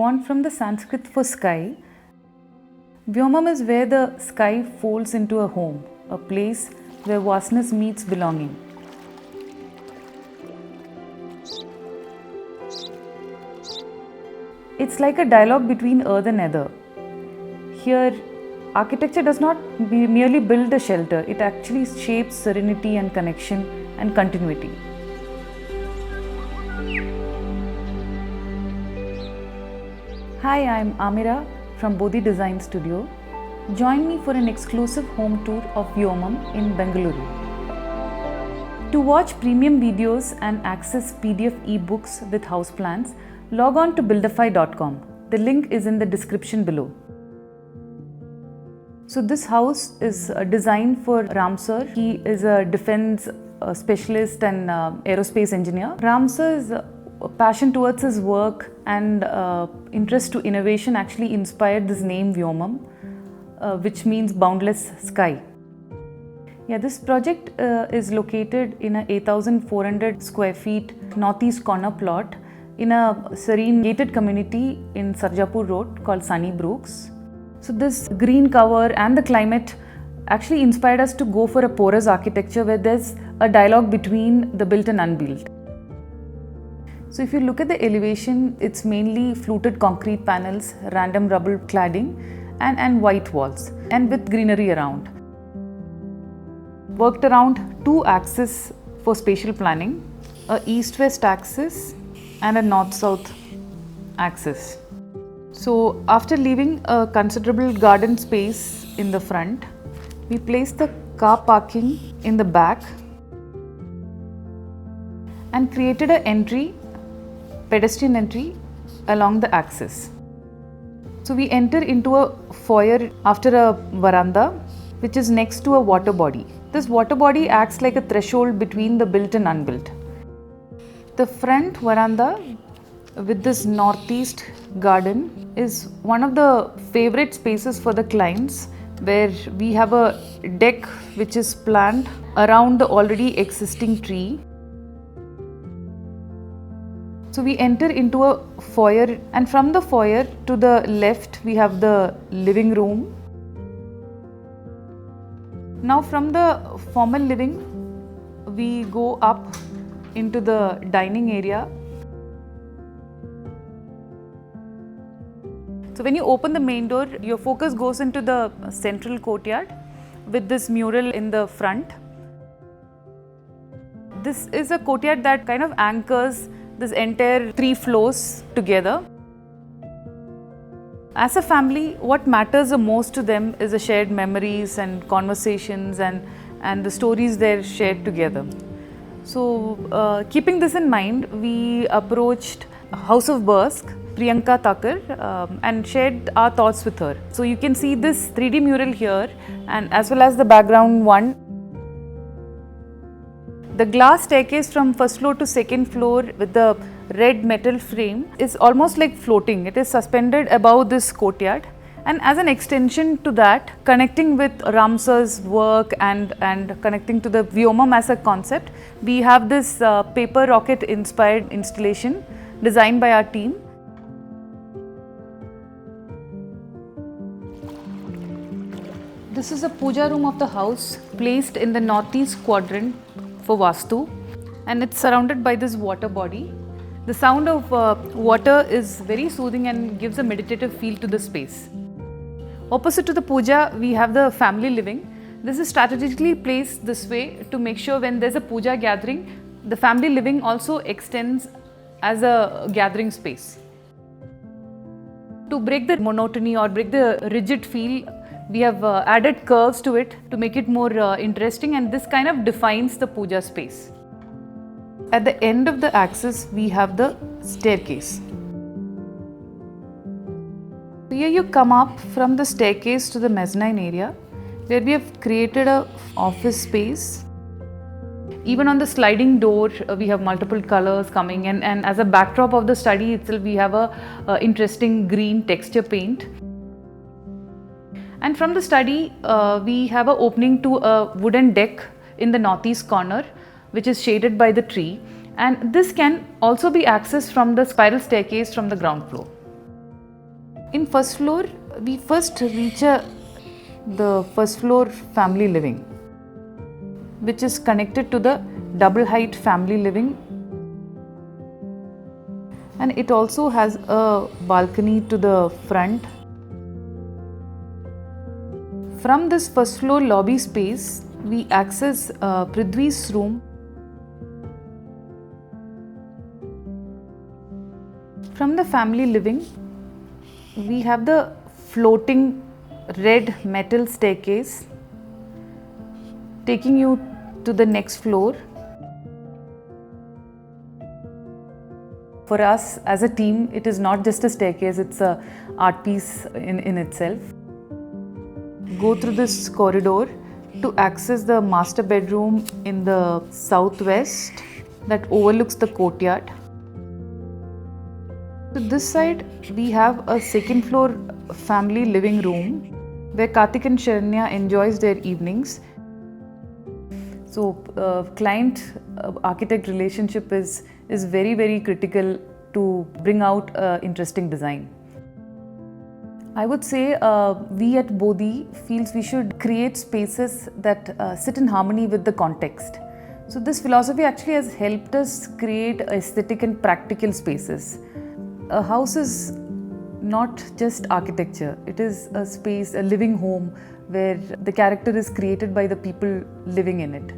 Born from the Sanskrit for sky, Vyōmam is where the sky folds into a home, a place where vastness meets belonging. It's like a dialogue between earth and ether. Here, architecture does not merely build a shelter, it actually shapes serenity and connection and continuity. Hi, I'm Amira from Bodhi Design Studio. Join me for an exclusive home tour of Vyōmam in Bengaluru. To watch premium videos and access PDF ebooks with house plans, log on to buildofy.com. The link is in the description below. So this house is designed for Ram sir. He is a defense specialist and aerospace engineer. Ram sir's passion towards his work and interest to innovation actually inspired this name Vyōmam, which means boundless sky. Yeah, this project is located in a 8,400 square feet northeast corner plot in a serene gated community in Sarjapur Road called Sunny Brooks. So this green cover and the climate actually inspired us to go for a porous architecture where there's a dialogue between the built and unbuilt. So if you look at the elevation, it's mainly fluted concrete panels, random rubble cladding and white walls and with greenery around. Worked around two axes for spatial planning, a east-west axis and a north-south axis. So after leaving a considerable garden space in the front, we placed the car parking in the back and created an pedestrian entry along the axis. So we enter into a foyer after a veranda which is next to a water body. This water body acts like a threshold between the built and unbuilt. The front veranda with this northeast garden is one of the favorite spaces for the clients, where we have a deck which is planned around the already existing tree. So we enter into a foyer, and from the foyer to the left we have the living room. Now from the formal living we go up into the dining area. So when you open the main door, your focus goes into the central courtyard with this mural in the front. This is a courtyard that kind of anchors this entire 3 floors together. As a family, what matters the most to them is the shared memories and conversations and the stories they're shared together. So keeping this in mind, we approached House of Bursk, Priyanka Thakur, and shared our thoughts with her. So you can see this 3D mural here, and as well as the background one. The glass staircase from first floor to second floor with the red metal frame is almost like floating. It is suspended above this courtyard, and as an extension to that, connecting with Ram sir's work and connecting to the Vyōmam as a concept, we have this paper rocket inspired installation designed by our team. This is a puja room of the house placed in the northeast quadrant for Vastu, and it's surrounded by this water body. The sound of water is very soothing and gives a meditative feel to the space. Opposite to the puja, we have the family living. This is strategically placed this way to make sure when there's a puja gathering, the family living also extends as a gathering space. To break the monotony or break the rigid feel, we have added curves to it to make it more interesting, and this kind of defines the puja space. At the end of the axis, we have the staircase. Here you come up from the staircase to the mezzanine area, where we have created an office space. Even on the sliding door, we have multiple colors coming, and as a backdrop of the study itself, we have a interesting green texture paint. And from the study, we have an opening to a wooden deck in the northeast corner, which is shaded by the tree. And this can also be accessed from the spiral staircase from the ground floor. In first floor, we first reach the first floor family living, which is connected to the double height family living, and it also has a balcony to the front. From this first floor lobby space, we access Prithvi's room. From the family living, we have the floating red metal staircase taking you to the next floor. For us as a team, it is not just a staircase, it's an art piece in itself. Go through this corridor to access the master bedroom in the southwest that overlooks the courtyard. To this side, we have a second floor family living room where Karthik and Sharanya enjoys their evenings. So client-architect relationship is very, very critical to bring out interesting design. I would say we at Bodhi feels we should create spaces that sit in harmony with the context. So this philosophy actually has helped us create aesthetic and practical spaces. A house is not just architecture, it is a space, a living home where the character is created by the people living in it.